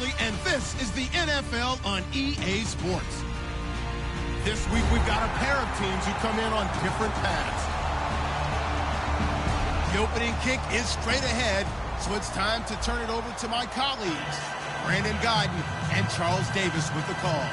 Riley, and this is the NFL on EA Sports. This week, we've got a pair of teams who come in on different paths. The opening kick is straight ahead, so it's time to turn it over to my colleagues, Brandon Godden and Charles Davis with the call.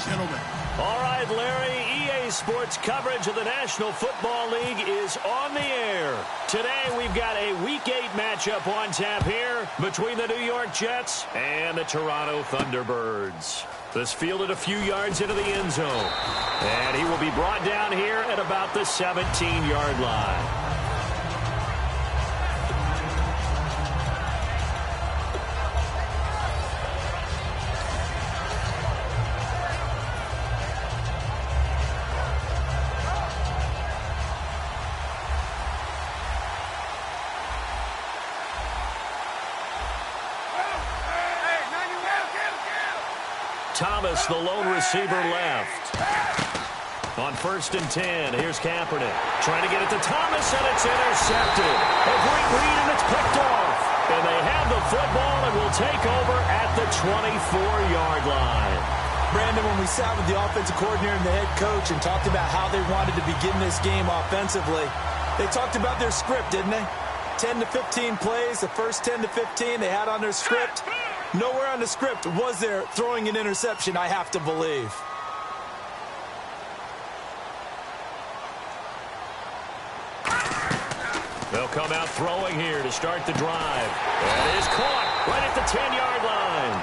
Gentlemen. All right, Larry, EA Sports coverage of the National Football League is on the air. Today, we've got a Week 8 matchup on tap here between the New York Jets and the Toronto Thunderbirds. This fielded a few yards into the end zone, and he will be brought down here at about the 17-yard line. Thomas, the lone receiver, left. On 1st and 10, here's Kaepernick. Trying to get it to Thomas, and it's intercepted. A great read, and it's picked off. And they have the football and will take over at the 24-yard line. Brandon, when we sat with the offensive coordinator and the head coach and talked about how they wanted to begin this game offensively, they talked about their script, didn't they? 10 to 15 plays, the first 10 to 15 they had on their script. Nowhere on the script was there throwing an interception, I have to believe. They'll come out throwing here to start the drive. That is caught right at the 10-yard line.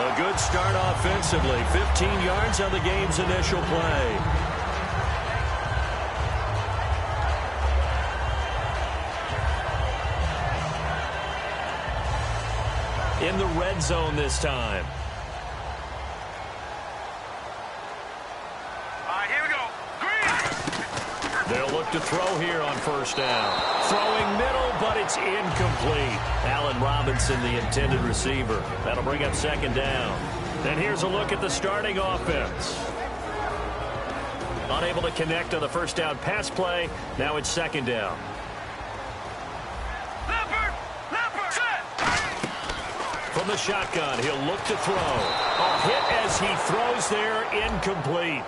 A good start offensively. 15 yards on the game's initial play. In the red zone this time. All right, here we go. Green. They'll look to throw here on 1st down. Throwing middle, but it's incomplete. Allen Robinson, the intended receiver. That'll bring up 2nd down. And here's a look at the starting offense. Unable to connect on the 1st down pass play. Now it's 2nd down. From the shotgun, he'll look to throw. A hit as he throws there, incomplete.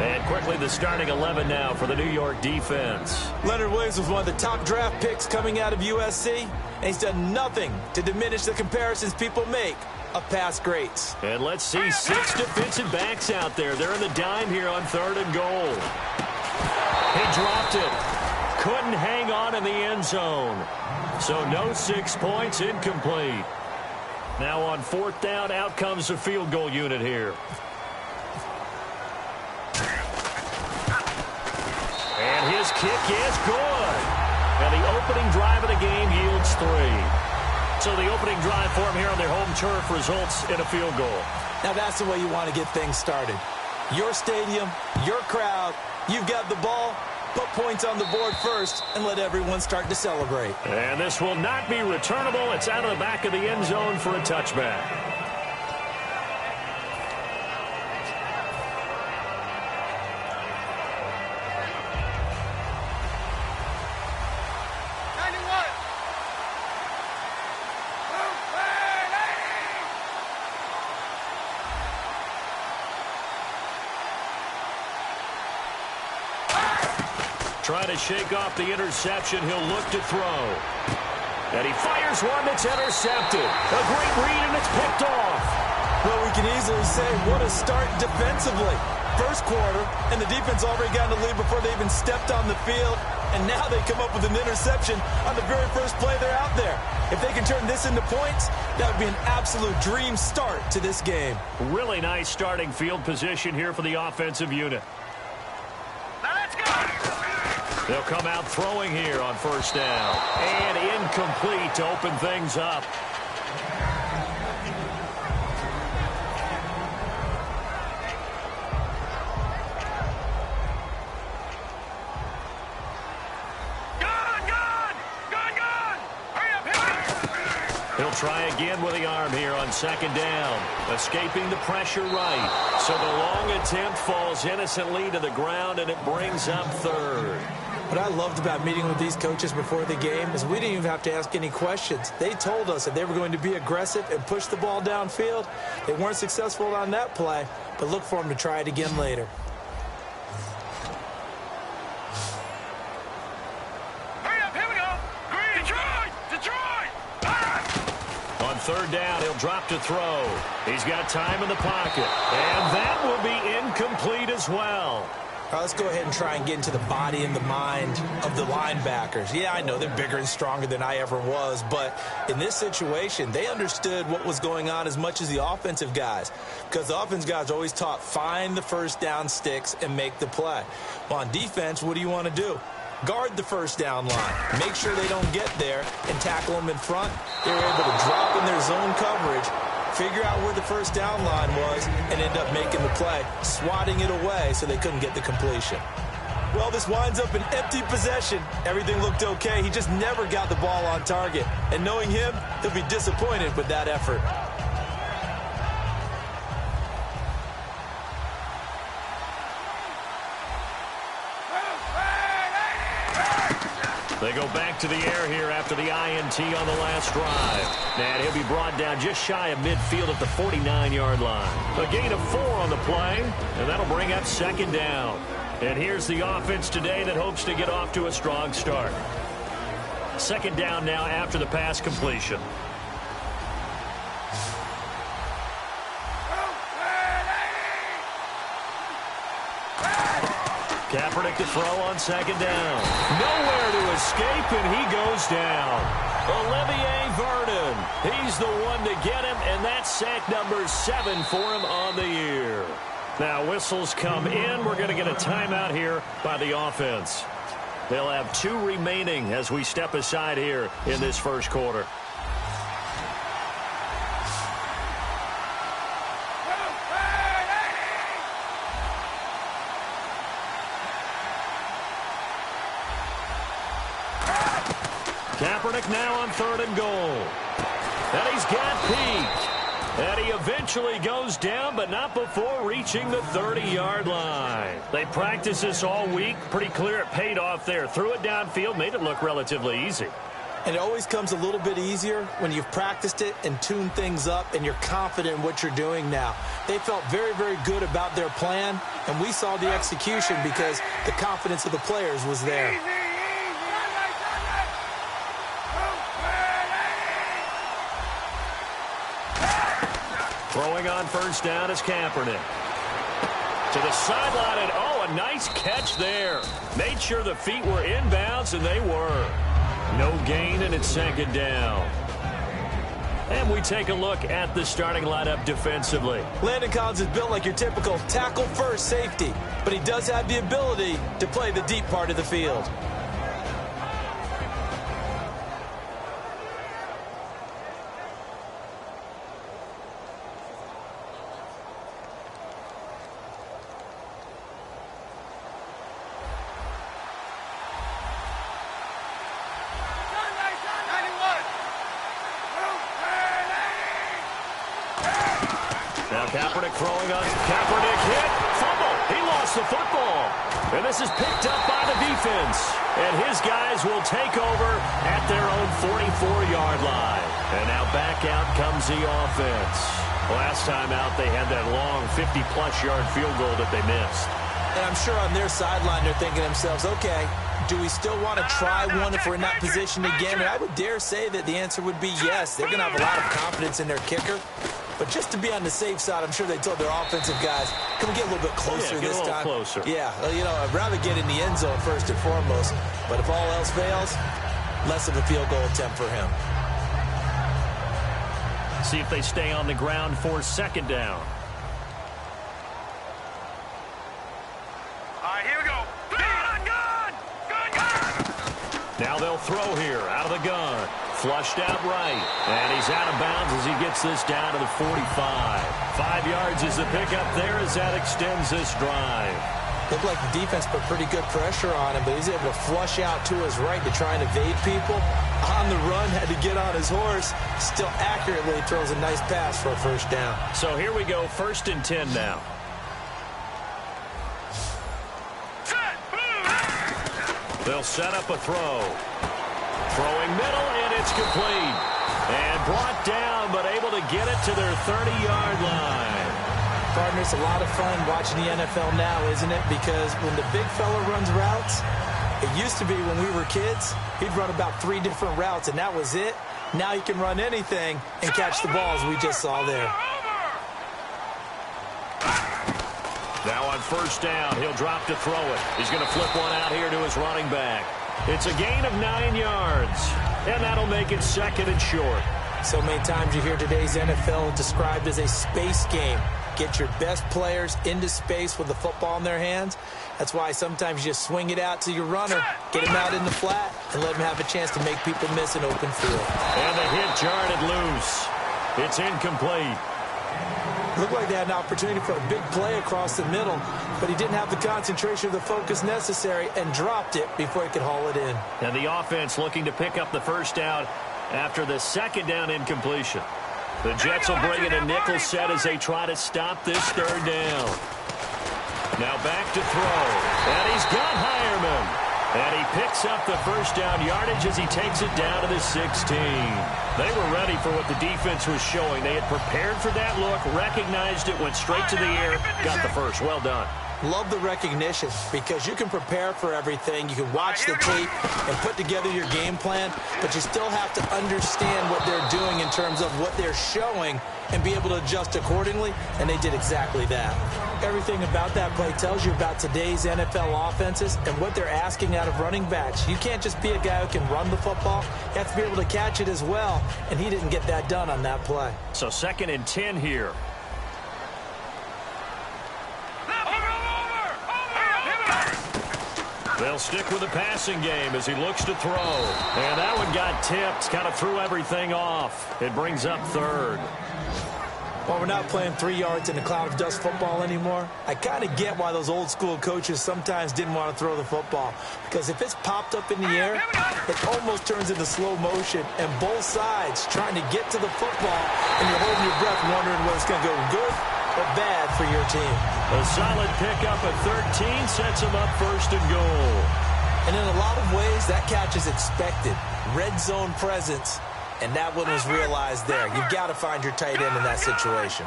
And quickly the starting 11 now for the New York defense. Leonard Williams was one of the top draft picks coming out of USC, and he's done nothing to diminish the comparisons people make of past greats. And let's see 6 defensive backs out there. They're in the dime here on 3rd and goal. He dropped it. Couldn't hang on in the end zone. So no 6 points, incomplete. Now on 4th down, out comes the field goal unit here. And his kick is good. And the opening drive of the game yields 3. So the opening drive for him here on their home turf results in a field goal. Now that's the way you want to get things started. Your stadium, your crowd, you've got the ball. Put points on the board first and let everyone start to celebrate. And this will not be returnable. It's out of the back of the end zone for a touchback. Trying to shake off the interception. He'll look to throw. And he fires one that's intercepted. A great read, and it's picked off. Well, we can easily say what a start defensively. First quarter, and the defense already got in the lead before they even stepped on the field. And now they come up with an interception on the very first play they're out there. If they can turn this into points, that would be an absolute dream start to this game. Really nice starting field position here for the offensive unit. Now let's go. They'll come out throwing here on 1st down. And incomplete to open things up. He'll try again with the arm here on 2nd down. Escaping the pressure right. So the long attempt falls innocently to the ground, and it brings up 3rd. What I loved about meeting with these coaches before the game is we didn't even have to ask any questions. They told us that they were going to be aggressive and push the ball downfield. They weren't successful on that play, but look for them to try it again later. Hurry up, here we go. Green. Detroit. On third down, he'll drop to throw. He's got time in the pocket. And that will be incomplete as well. All right, let's go ahead and try and get into the body and the mind of the linebackers. Yeah, I know they're bigger and stronger than I ever was, but in this situation, they understood what was going on as much as the offensive guys, because the offensive guys are always taught, find the first down sticks and make the play. Well, on defense, what do you want to do? Guard the first down line. Make sure they don't get there and tackle them in front. They were able to drop in their zone coverage, figure out where the first down line was, and end up making the play, swatting it away so they couldn't get the completion. Well, this winds up an empty possession. Everything looked okay. He just never got the ball on target. And knowing him, he'll be disappointed with that effort. They go back to the air here after the INT on the last drive. And he'll be brought down just shy of midfield at the 49-yard line. A gain of 4 on the play, and that'll bring up second down. And here's the offense today that hopes to get off to a strong start. Second down now after the pass completion. Kaepernick to throw on second down. Nowhere to escape, and he goes down. Olivier Vernon. He's the one to get him, and that's sack number 7 for him on the year. Now whistles come in. We're going to get a timeout here by the offense. They'll have 2 remaining as we step aside here in this first quarter. Kaepernick now on 3rd and goal. And he's got Peak. And he eventually goes down, but not before reaching the 30-yard line. They practiced this all week. Pretty clear it paid off there. Threw it downfield, made it look relatively easy. And it always comes a little bit easier when you've practiced it and tuned things up and you're confident in what you're doing now. They felt very, very good about their plan, and we saw the execution because the confidence of the players was there. Throwing on first down is Kaepernick. To the sideline, and oh, a nice catch there. Made sure the feet were inbounds, and they were. No gain, and it's second down. And we take a look at the starting lineup defensively. Landon Collins is built like your typical tackle-first safety, but he does have the ability to play the deep part of the field. Kaepernick throwing on. Kaepernick hit. Fumble. He lost the football. And this is picked up by the defense. And his guys will take over at their own 44-yard line. And now back out comes the offense. Last time out, they had that long 50-plus yard field goal that they missed. And I'm sure on their sideline, they're thinking to themselves, okay, do we still want to try one if we're in that position again? And I would dare say that the answer would be yes. They're going to have a lot of confidence in their kicker. But just to be on the safe side, I'm sure they told their offensive guys, can we get a little bit closer this time? Closer. Yeah, you know, I'd rather get in the end zone first and foremost. But if all else fails, less of a field goal attempt for him. See if they stay on the ground for second down. All right, here we go. Gun! Now they'll throw here out of the gun. Flushed out right. And he's out of bounds as he gets this down to the 45. 5 yards is the pickup there as that extends this drive. Looked like the defense put pretty good pressure on him, but he's able to flush out to his right to try and evade people. On the run, had to get on his horse. Still accurately throws a nice pass for a first down. So here we go, 1st and 10 now. They'll set up a throw. Throwing middle, and it's complete. And brought down, but able to get it to their 30-yard line. Partner, it's a lot of fun watching the NFL now, isn't it? Because when the big fella runs routes, it used to be when we were kids, he'd run about 3 different routes, and that was it. Now he can run anything and catch the balls we just saw there. Now on first down, he'll drop to throw it. He's going to flip one out here to his running back. It's a gain of 9 yards, and that'll make it second and short. So many times you hear today's NFL described as a space game. Get your best players into space with the football in their hands. That's why sometimes you just swing it out to your runner, get him out in the flat, and let him have a chance to make people miss an open field. And the hit jarred it loose. It's incomplete. Looked like they had an opportunity for a big play across the middle, but he didn't have the concentration or the focus necessary and dropped it before he could haul it in. And the offense looking to pick up the first down after the second down incompletion. The Jets will bring in a nickel set as they try to stop this third down. Now back to throw. And he's got Hireman. And he picks up the first down yardage as he takes it down to the 16. They were ready for what the defense was showing. They had prepared for that look, recognized it, went straight to the air, got the first. Well done. Love the recognition because you can prepare for everything. You can watch the tape and put together your game plan, but you still have to understand what they're doing in terms of what they're showing and be able to adjust accordingly, and they did exactly that. Everything about that play tells you about today's NFL offenses and what they're asking out of running backs. You can't just be a guy who can run the football. You have to be able to catch it as well, and he didn't get that done on that play. So 2nd and 10 here. They'll stick with the passing game as he looks to throw. And that one got tipped, kind of threw everything off. It brings up 3rd. Well, we're not playing 3 yards in a cloud of dust football anymore. I kind of get why those old school coaches sometimes didn't want to throw the football. Because if it's popped up in the air, it almost turns into slow motion. And both sides trying to get to the football, and you're holding your breath wondering whether it's going to go good or bad for your team. A solid pickup at 13 sets him up 1st and goal. And in a lot of ways, that catch is expected. Red zone presence. And that one was realized there. You've got to find your tight end in that situation.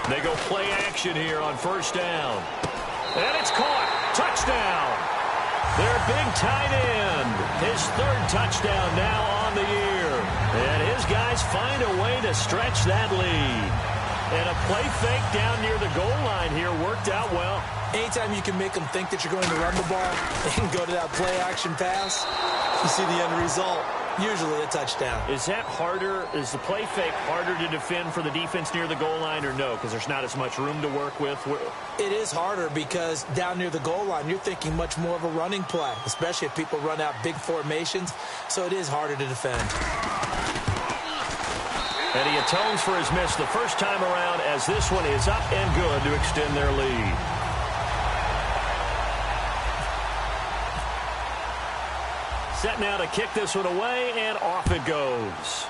They go play action here on 1st down. And it's caught. Touchdown. Their big tight end. His 3rd touchdown now on the year. And his guys find a way to stretch that lead. And a play fake down near the goal line here worked out well. Anytime you can make them think that you're going to run the ball and go to that play action pass, you see the end result. Usually a touchdown. Is that harder? Is the play fake harder to defend for the defense near the goal line or no? Because there's not as much room to work with? It is harder because down near the goal line, you're thinking much more of a running play, especially if people run out big formations. So it is harder to defend. And he atones for his miss the first time around as this one is up and good to extend their lead. Set now to kick this one away, and off it goes.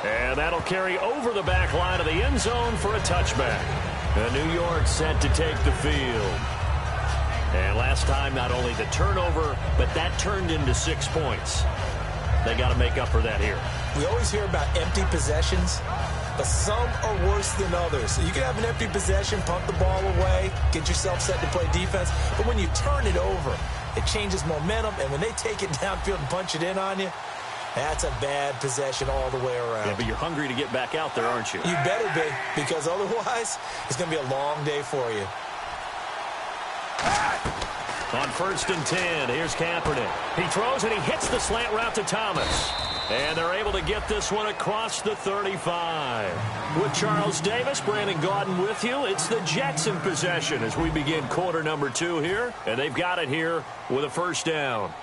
And that'll carry over the back line of the end zone for a touchback. And New York set to take the field. And last time, not only the turnover, but that turned into 6 points. They got to make up for that here. We always hear about empty possessions, but some are worse than others. So you can have an empty possession, pump the ball away, get yourself set to play defense, but when you turn it over, it changes momentum, and when they take it downfield and punch it in on you, that's a bad possession all the way around. Yeah, but you're hungry to get back out there, aren't you? You better be, because otherwise, it's going to be a long day for you. On 1st and 10, here's Kaepernick. He throws and he hits the slant route to Thomas. And they're able to get this one across the 35. With Charles Davis, Brandon Gaudin with you. It's the Jets in possession as we begin quarter number 2 here. And they've got it here with a 1st down.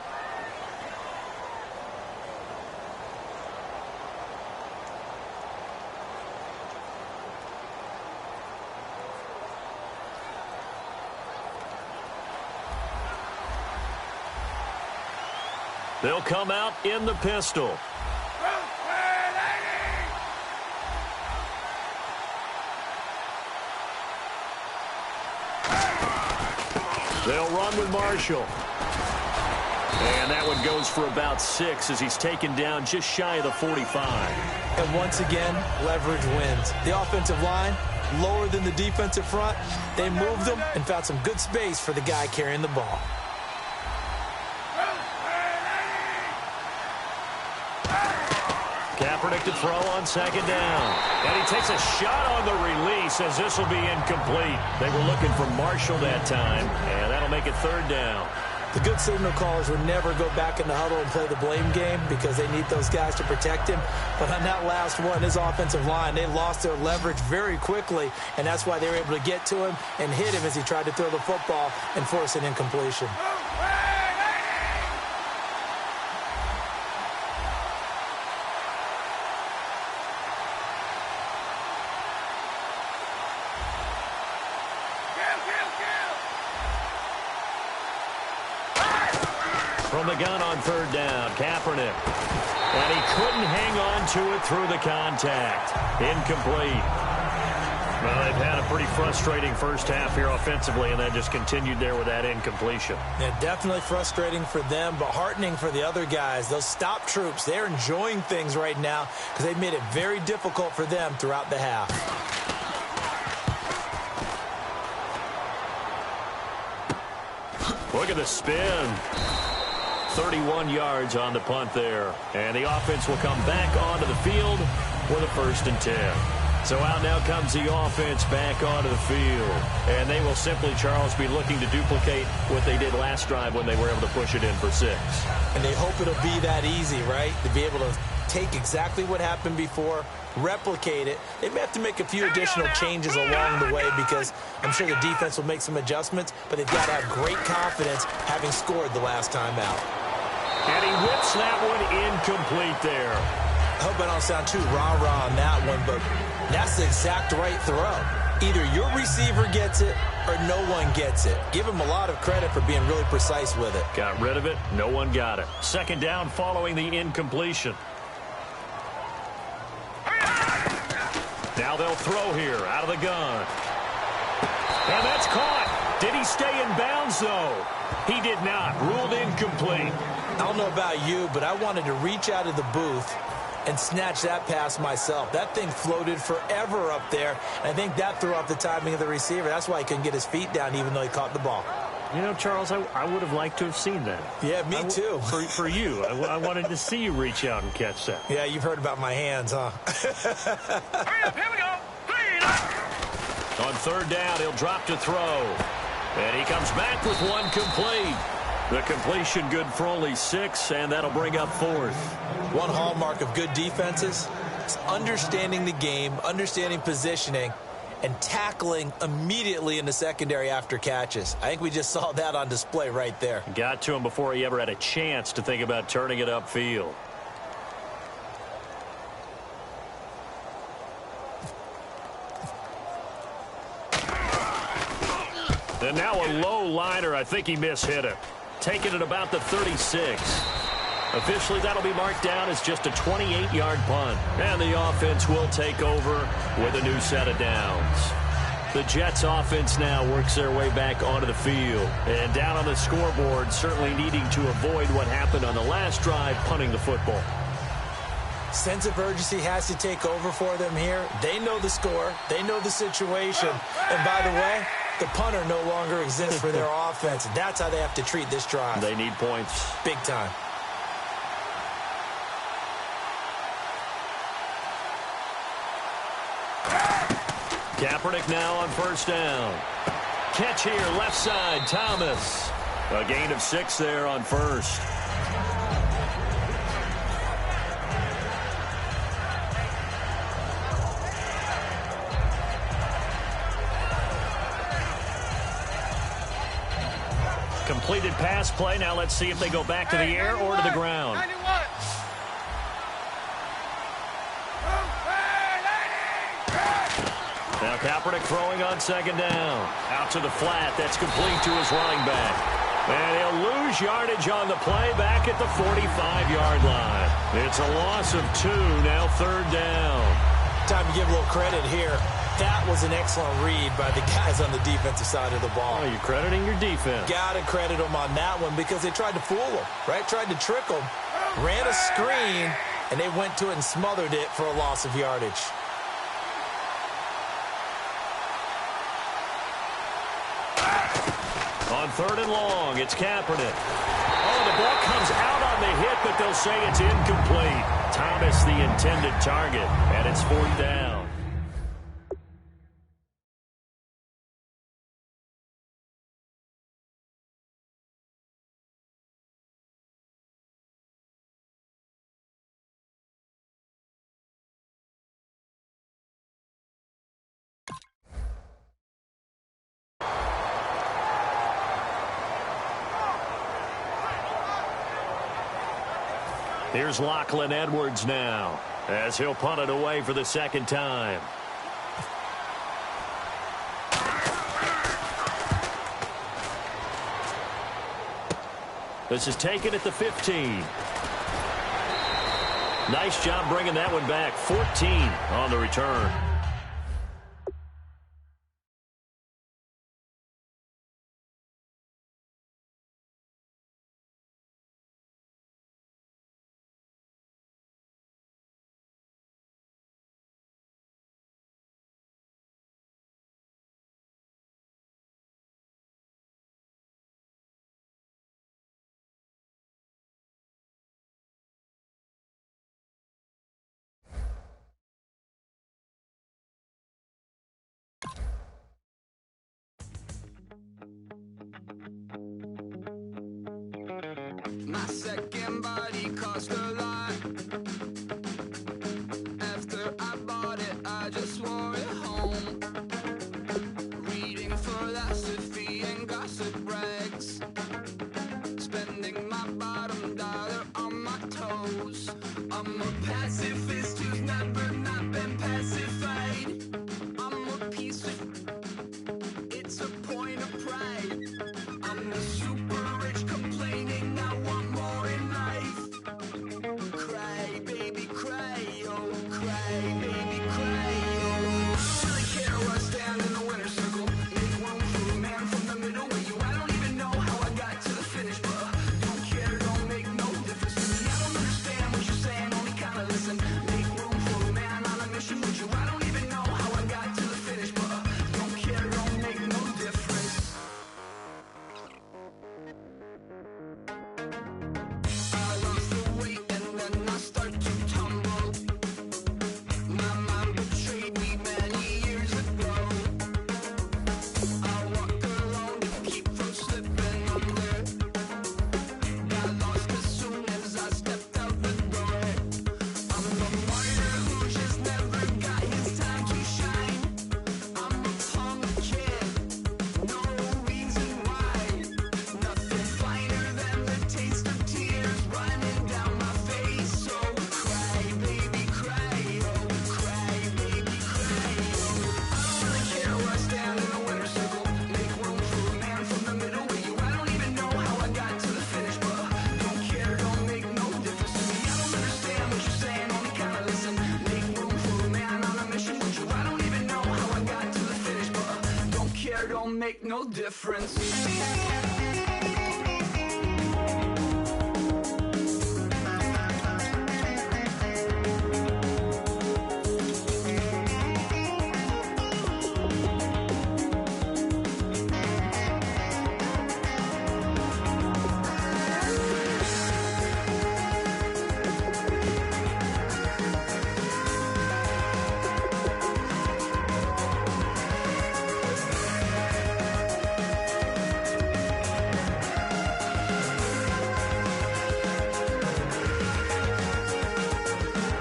They'll come out in the pistol. They'll run with Marshall. And that one goes for about 6 as he's taken down just shy of the 45. And once again, leverage wins. The offensive line, lower than the defensive front. They moved them and found some good space for the guy carrying the ball. Kaepernick to throw on second down. And he takes a shot on the release as this will be incomplete. They were looking for Marshall that time, and that'll make it third down. The good signal callers would never go back in the huddle and play the blame game because they need those guys to protect him. But on that last one, his offensive line, they lost their leverage very quickly, and that's why they were able to get to him and hit him as he tried to throw the football and force an incompletion. From the gun on third down, Kaepernick. And he couldn't hang on to it through the contact. Incomplete. Well, they've had a pretty frustrating first half here offensively, and then just continued there with that incompletion. Yeah, definitely frustrating for them, but heartening for the other guys. Those stop troops, they're enjoying things right now because they've made it very difficult for them throughout the half. Look at the spin. 31 yards on the punt there. And the offense will come back onto the field with a 1st and 10. So out now comes the offense back onto the field. And they will simply, Charles, be looking to duplicate what they did last drive when they were able to push it in for 6. And they hope it'll be that easy, right? To be able to take exactly what happened before, replicate it. They may have to make a few additional changes along the way because I'm sure the defense will make some adjustments, but they've got to have great confidence having scored the last time out. And he whips that one incomplete there. I hope I don't sound too rah-rah on that one, but that's the exact right throw. Either your receiver gets it or no one gets it. Give him a lot of credit for being really precise with it. Got rid of it. No one got it. Second down following the incompletion. Now they'll throw here out of the gun. And that's caught. Did he stay in bounds, though? He did not. Ruled incomplete. I don't know about you, but I wanted to reach out of the booth and snatch that pass myself. That thing floated forever up there, and I think that threw off the timing of the receiver. That's why he couldn't get his feet down even though he caught the ball. You know, Charles, I would have liked to have seen that. Yeah, me too. For you. I wanted to see you reach out and catch that. Yeah, you've heard about my hands, huh? Hurry up, here we go. On third down, he'll drop to throw. And he comes back with one complete. The completion good for only 6, and that'll bring up 4th. One hallmark of good defenses is understanding the game, understanding positioning, and tackling immediately in the secondary after catches. I think we just saw that on display right there. Got to him before he ever had a chance to think about turning it upfield. And now a low liner. I think he mishit it. Taking it about the 36. Officially, that'll be marked down as just a 28-yard punt. And the offense will take over with a new set of downs. The Jets offense now works their way back onto the field. And down on the scoreboard, certainly needing to avoid what happened on the last drive, punting the football. Sense of urgency has to take over for them here. They know the score. They know the situation. And by the way, the punter no longer exists for their offense. That's how they have to treat this drive. They need points. Big time. Kaepernick now on first down. Catch here, left side, Thomas. A gain of 6 there on first. Completed pass play. Now let's see if they go back to the air or to the ground. Now Kaepernick throwing on second down. Out to the flat. That's complete to his running back. And he'll lose yardage on the play back at the 45-yard line. It's a loss of 2. Now third down. Time to give a little credit here. That was an excellent read by the guys on the defensive side of the ball. Oh, you're crediting your defense. Got to credit them on that one because they tried to fool them, right? Tried to trick them, ran a screen, and they went to it and smothered it for a loss of yardage. On 3rd and long, it's Kaepernick. Oh, the ball comes out on the hit, but they'll say it's incomplete. Thomas, the intended target, and it's 4th down. Here's Lachlan Edwards now, as he'll punt it away for the 2nd time. This is taken at the 15. Nice job bringing that one back. 14 on the return. My second body cost a lot. After I bought it, I just wore it home. Reading philosophy and gossip rags. Spending my bottom dollar on my toes. I'm a pacifist who's never not been pacified. I'm a piece of... It's a point of pride. I'm the super rich complaining I want more in life. Cry, baby, cry, oh, cry, baby, cry, oh. I don't really care where I stand in the winner's circle. Make room for a man from the middle with you. I don't even know how I got to the finish, but don't care, don't make no difference to me. I don't understand what you're saying, only kinda listen. Make room for a man on a mission with you. I don't even know how I got to the finish, but don't care, don't make no difference. I lost the weight and then I start to tumble. My mind betrayed me many years ago. I walk alone to keep from slipping under. Got lost as soon as I stepped out the door. I'm the martyr who just never got his time to shine. I'm a punk kid, no reason why. Nothing finer than the taste of tears running down my face. So cry, baby, cry, oh, cry, baby, cry, oh. I don't really care where I stand in the winner's circle. Make room for a man from the middle with you. I don't even know how I got to the finish, but don't care, don't make no difference to me. I don't understand what you're saying, only kinda listen. Make room for a man on a mission with you. I don't even know how I got to the finish, but don't care, don't make no difference.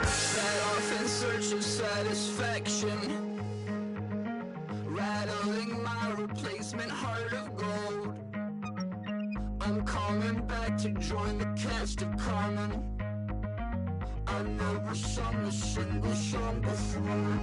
Set off in search of satisfaction, rattling my replacement heart of gold. I'm coming back to join the cast of Carmen. I never sung a single song before.